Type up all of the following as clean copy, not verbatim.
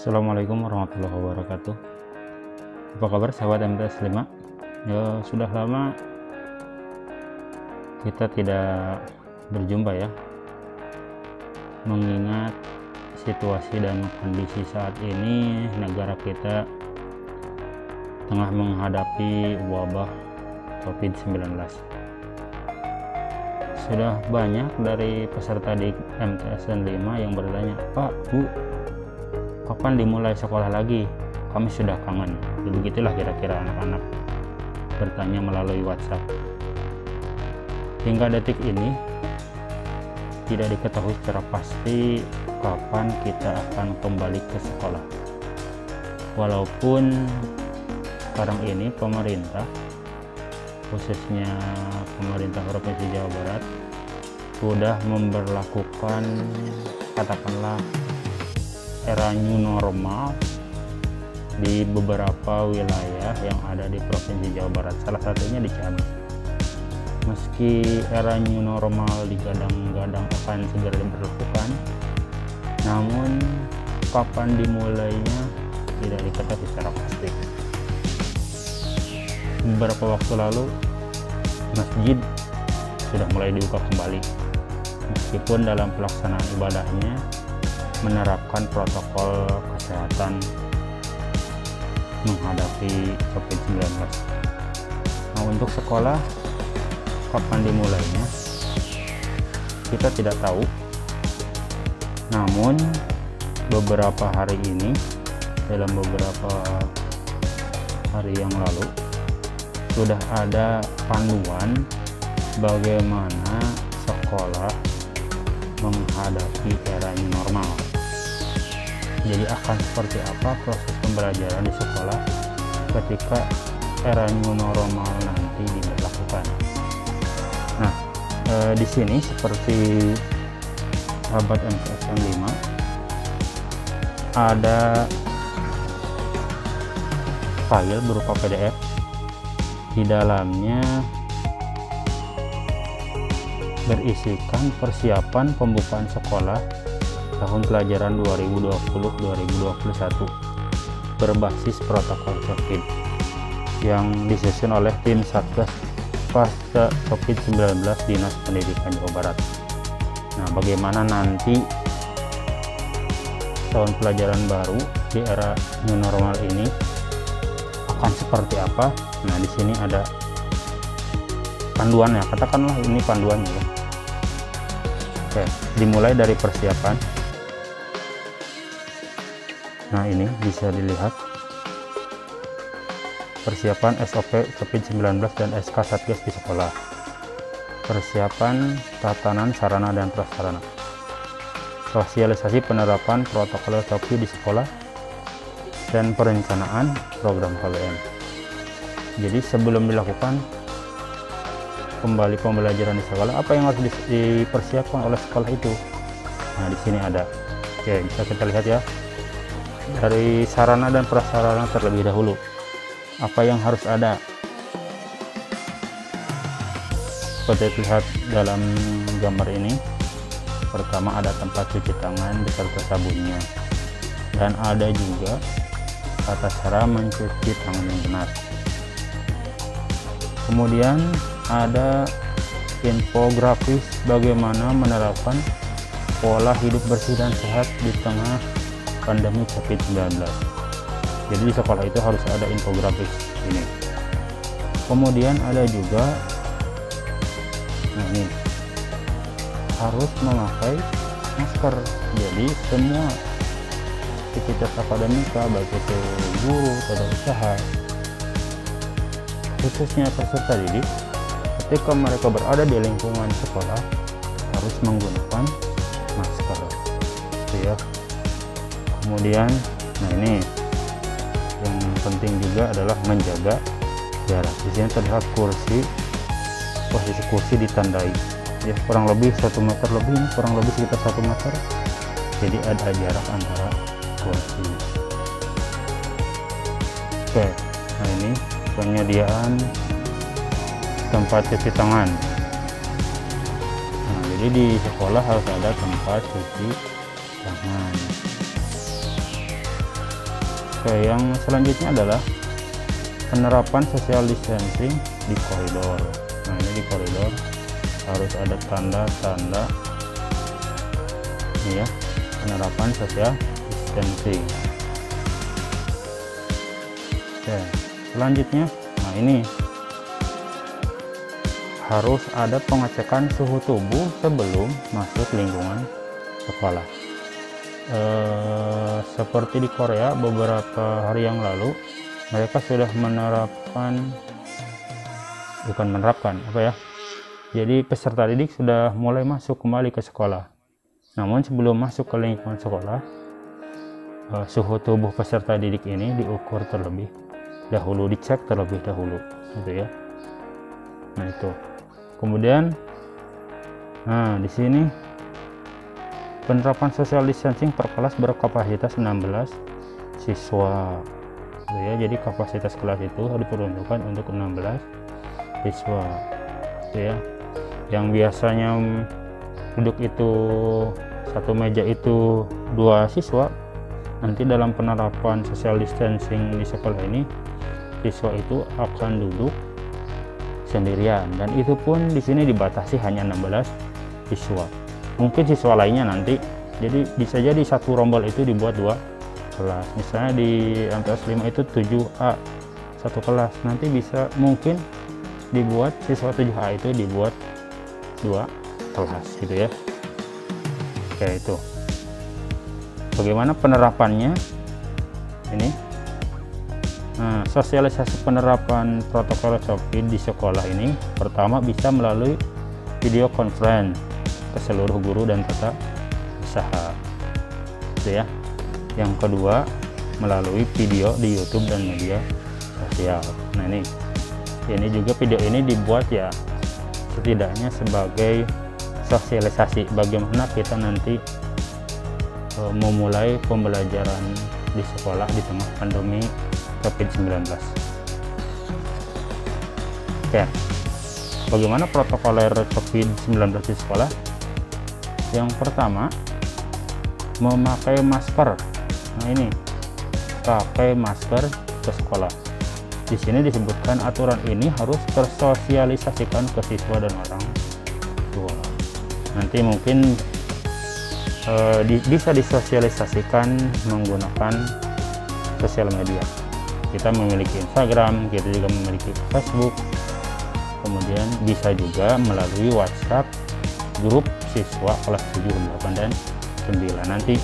Assalamualaikum warahmatullahi wabarakatuh. Apa kabar sahabat MTS 5? Ya, sudah lama kita tidak berjumpa ya, mengingat situasi dan kondisi saat ini negara kita tengah menghadapi wabah COVID-19. Sudah banyak dari peserta di MTSN 5 yang bertanya, "Pak, Bu, kapan dimulai sekolah lagi? Kami sudah kangen." Begitulah kira-kira anak-anak bertanya melalui WhatsApp. Hingga detik ini tidak diketahui secara pasti kapan kita akan kembali ke sekolah. Walaupun sekarang ini pemerintah, khususnya pemerintah Provinsi Jawa Barat, sudah memberlakukan katakanlah era new normal di beberapa wilayah yang ada di Provinsi Jawa Barat, salah satunya di Ciamis. Meski era new normal digadang-gadang akan segera diberlakukan, namun kapan dimulainya tidak diketahui secara pasti. Beberapa waktu lalu masjid sudah mulai dibuka kembali, meskipun dalam pelaksanaan ibadahnya menerapkan protokol kesehatan menghadapi COVID-19. Nah, untuk sekolah kapan dimulainya kita tidak tahu, namun beberapa hari ini, dalam beberapa hari yang lalu, sudah ada panduan bagaimana sekolah menghadapi era new normal. Jadi akan seperti apa proses pembelajaran di sekolah ketika era new normal nanti diberlakukan. Nah, di sini seperti sahabat MTSN 5 ada file berupa PDF. Di dalamnya berisikan persiapan pembukaan sekolah tahun pelajaran 2020-2021 berbasis protokol COVID yang disusun oleh tim Satgas Pasca COVID-19 Dinas Pendidikan Jawa Barat. Nah, bagaimana nanti tahun pelajaran baru di era new normal ini akan seperti apa? Nah, di sini ada panduannya, katakanlah ini panduannya ya. Oke, dimulai dari persiapan. Nah, ini bisa dilihat persiapan SOP COVID-19 dan SK Satgas di sekolah, persiapan tatanan sarana dan prasarana, sosialisasi penerapan protokol COVID di sekolah, dan perencanaan program KBM. Jadi sebelum dilakukan kembali pembelajaran di sekolah, apa yang harus dipersiapkan oleh sekolah itu? Nah, di sini ada. Oke, bisa kita lihat ya. Dari sarana dan prasarana terlebih dahulu. Apa yang harus ada? Seperti terlihat dalam gambar ini. Pertama ada tempat cuci tangan beserta sabunnya. Dan ada juga tata cara mencuci tangan yang benar. Kemudian ada infografis bagaimana menerapkan pola hidup bersih dan sehat di tengah pandemi COVID-19. Jadi di sekolah itu harus ada infografis ini. Kemudian ada juga, nah ini, harus memakai masker. Jadi semua aktivitas akademika, baik itu guru atau usaha, khususnya peserta didik, ketika mereka berada di lingkungan sekolah harus menggunakan masker, gitu ya. Kemudian, nah ini yang penting juga adalah menjaga jarak. Di sini terlihat kursi, posisi kursi ditandai, ya kurang lebih 1 meter lebih, kurang lebih sekitar 1 meter. Jadi ada jarak antara kursi. Oke, nah ini penyediaan tempat cuci tangan. Nah, jadi di sekolah harus ada tempat cuci tangan. Oke, yang selanjutnya adalah penerapan social distancing di koridor. Nah, ini di koridor harus ada tanda-tanda ini ya, penerapan social distancing. Oke, selanjutnya, nah ini harus ada pengecekan suhu tubuh sebelum masuk lingkungan sekolah. Seperti di Korea beberapa hari yang lalu, mereka sudah jadi peserta didik sudah mulai masuk kembali ke sekolah. Namun sebelum masuk ke lingkungan sekolah, suhu tubuh peserta didik ini diukur terlebih dahulu, dicek terlebih dahulu, gitu ya. Nah itu. Kemudian, nah di sini penerapan social distancing per kelas berkapasitas 16 siswa, gitu ya. Jadi kapasitas kelas itu diperuntukkan untuk 16 siswa, gitu ya. Yang biasanya duduk itu satu meja itu 2 siswa, nanti dalam penerapan social distancing di sekolah ini siswa itu akan duduk sendirian, dan itu pun di sini dibatasi hanya 16 siswa. Mungkin siswa lainnya nanti, jadi bisa jadi satu rombel itu dibuat 2 kelas. Misalnya di MTS 5 itu 7A satu kelas, nanti bisa mungkin dibuat siswa 7A itu dibuat 2 kelas, gitu ya. Oke, itu bagaimana penerapannya ini. Nah, sosialisasi penerapan protokol COVID di sekolah ini pertama bisa melalui video conference ke seluruh guru dan tata usaha, gitu ya. Yang kedua, melalui video di YouTube dan media sosial. Nah, ini juga video ini dibuat ya setidaknya sebagai sosialisasi bagaimana kita nanti memulai pembelajaran di sekolah di tengah pandemi COVID-19. Oke, bagaimana protokoler COVID-19 di sekolah? Yang pertama, memakai masker. Nah, ini pakai masker ke sekolah. Di sini disebutkan aturan ini harus tersosialisasikan ke siswa dan orang tua. Nanti mungkin bisa disosialisasikan menggunakan sosial media. Kita memiliki Instagram, kita juga memiliki Facebook, kemudian bisa juga melalui WhatsApp grup siswa kelas 7, 8, dan 9. Nanti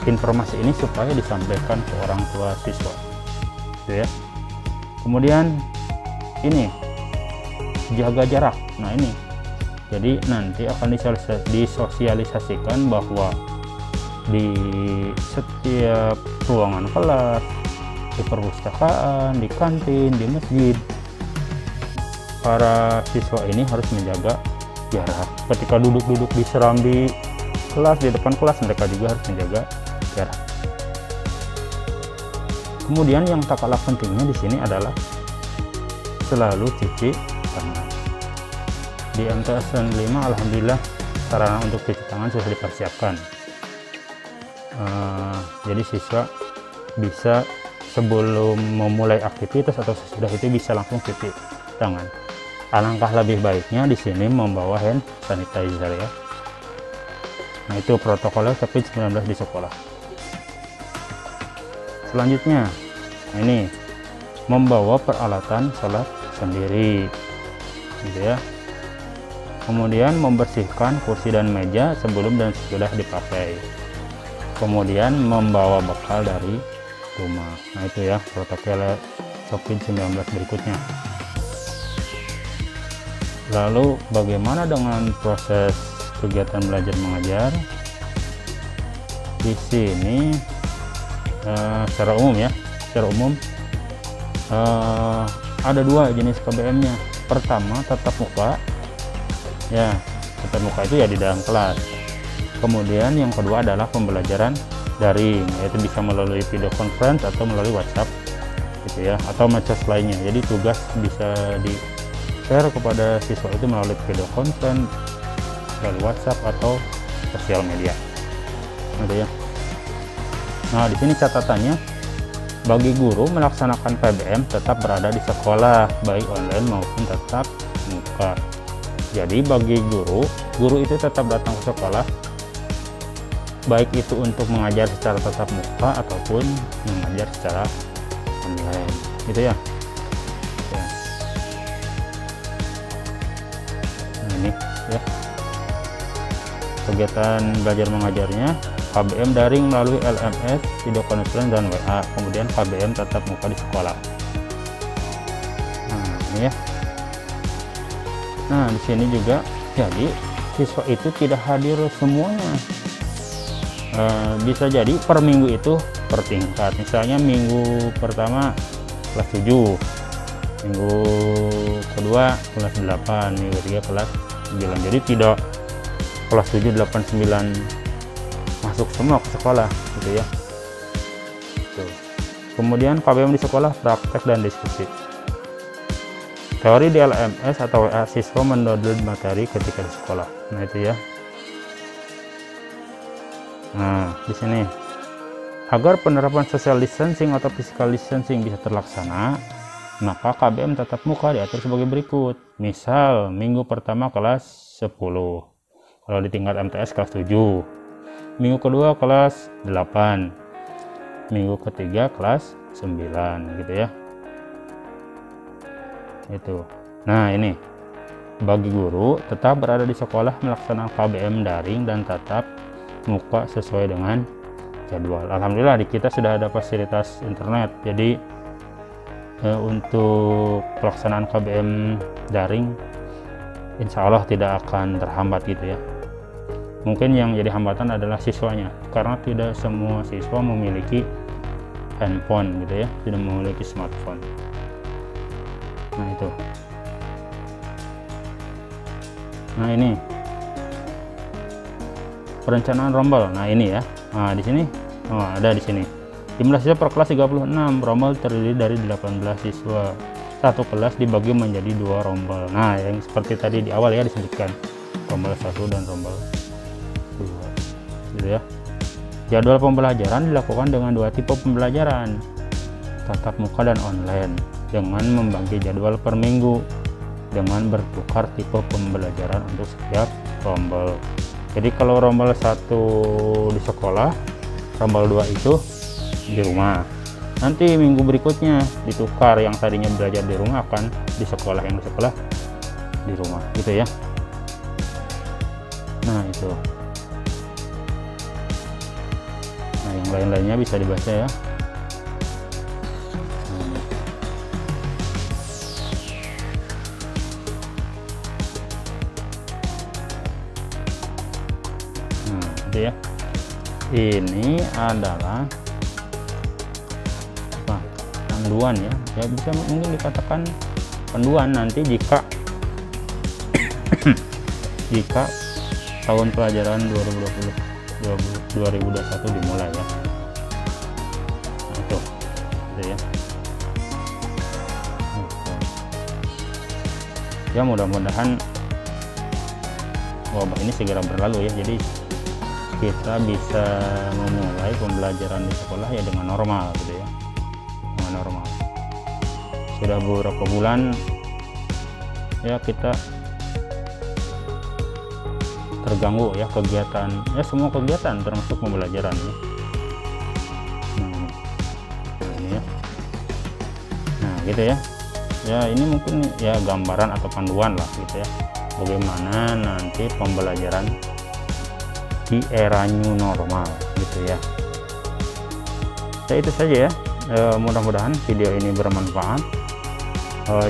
informasi ini supaya disampaikan ke orang tua siswa, gitu ya. Kemudian ini jaga jarak. Nah, ini jadi nanti akan disosialisasikan bahwa di setiap ruangan kelas, di perpustakaan, di kantin, di masjid, para siswa ini harus menjaga jarak. Ketika duduk-duduk di serambi kelas, di depan kelas, mereka juga harus menjaga jarak. Kemudian yang tak kalah pentingnya di sini adalah selalu cuci tangan. Di MTS 5 alhamdulillah sarana untuk cuci tangan sudah dipersiapkan. Jadi siswa bisa sebelum memulai aktivitas atau sesudah itu bisa langsung cuci tangan. Alangkah lebih baiknya di sini membawa hand sanitizer ya. Nah, itu protokol COVID-19 di sekolah. Selanjutnya, ini membawa peralatan sholat sendiri, gitu ya. Kemudian membersihkan kursi dan meja sebelum dan sesudah dipakai. Kemudian membawa bekal dari rumah. Nah, itu ya protokol COVID-19 berikutnya. Lalu bagaimana dengan proses kegiatan belajar mengajar? Di sini secara umum ada 2 jenis KBM-nya. Pertama, tatap muka. Ya, tatap muka itu ya di dalam kelas. Kemudian yang kedua adalah pembelajaran daring, yaitu bisa melalui video conference atau melalui WhatsApp, gitu ya, atau medsos lainnya. Jadi tugas bisa di-share kepada siswa itu melalui video conference, melalui WhatsApp atau sosial media, gitu ya. Nah, di sini catatannya Bagi guru, melaksanakan PBM tetap berada di sekolah, baik online maupun tatap muka. Jadi bagi guru itu tetap datang ke sekolah, baik itu untuk mengajar secara tatap muka ataupun mengajar secara online, gitu ya. Nah, ini ya kegiatan belajar mengajarnya. KBM daring melalui LMS, video konferensi dan WA, kemudian KBM tatap muka di sekolah. Nah, ini ya. Nah, di sini juga jadi siswa itu tidak hadir semuanya. Bisa jadi per minggu itu per tingkat. Misalnya minggu pertama kelas 7, minggu kedua kelas 8, minggu ketiga kelas 9. Jadi tidak kelas 7, 8, 9 masuk semua ke sekolah, gitu ya. Tuh. Kemudian KBM di sekolah, praktek dan diskusi. Teori di LMS atau WA, siswa mendownload materi ketika di sekolah. Nah, itu ya. Nah, di sini agar penerapan social distancing atau physical distancing bisa terlaksana, maka KBM tatap muka diatur sebagai berikut. Misal minggu pertama kelas 10, kalau di tingkat MTS kelas 7, minggu kedua kelas 8, minggu ketiga kelas 9, gitu ya. Itu. Nah, ini bagi guru tetap berada di sekolah melaksanakan KBM daring dan tatap muka sesuai dengan jadwal. Alhamdulillah di kita sudah ada fasilitas internet, jadi untuk pelaksanaan KBM daring insya Allah tidak akan terhambat, gitu ya. Mungkin yang jadi hambatan adalah siswanya, karena tidak semua siswa memiliki handphone, gitu ya, tidak memiliki smartphone. Nah, itu. Nah, ini perencanaan rombel. Nah, ini ya. Nah, di sini ada di sini. Jumlah siswa per kelas 36. Rombel terdiri dari 18 siswa. Satu kelas dibagi menjadi 2 rombel. Nah, yang seperti tadi di awal ya disebutkan, rombel 1 dan rombel 2, gitu ya. Jadwal pembelajaran dilakukan dengan 2 tipe pembelajaran, tatap muka dan online, dengan membagi jadwal per minggu dengan bertukar tipe pembelajaran untuk setiap rombel. Jadi kalau rombel 1 di sekolah, rombel 2 itu di rumah. Nanti minggu berikutnya ditukar, yang tadinya belajar di rumah akan di sekolah, yang di sekolah di rumah, gitu ya. Nah, itu. Nah, yang lain-lainnya bisa dibaca ya. Nah, itu ya. Ini adalah panduan ya. Ya bisa mungkin dikatakan panduan nanti jika jika tahun pelajaran 2021 dimulai ya. Nah, itu ya. Ya mudah-mudahan wabah ini segera berlalu ya. Jadi kita bisa memulai pembelajaran di sekolah ya dengan normal, gitu ya. Dengan normal. Sudah beberapa bulan ya kita terganggu ya kegiatan, ya semua kegiatan termasuk pembelajaran ya. Nah, ini ya. Nah, gitu ya. Ya ini mungkin ya gambaran atau panduan lah, gitu ya, bagaimana nanti pembelajaran di era new normal, gitu ya. Ya itu saja ya. Mudah-mudahan video ini bermanfaat.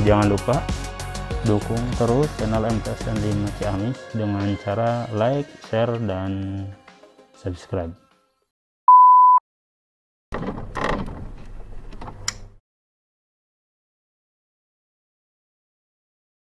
Jangan lupa dukung terus channel MTS 5 Ciamis dengan cara like, share, dan subscribe.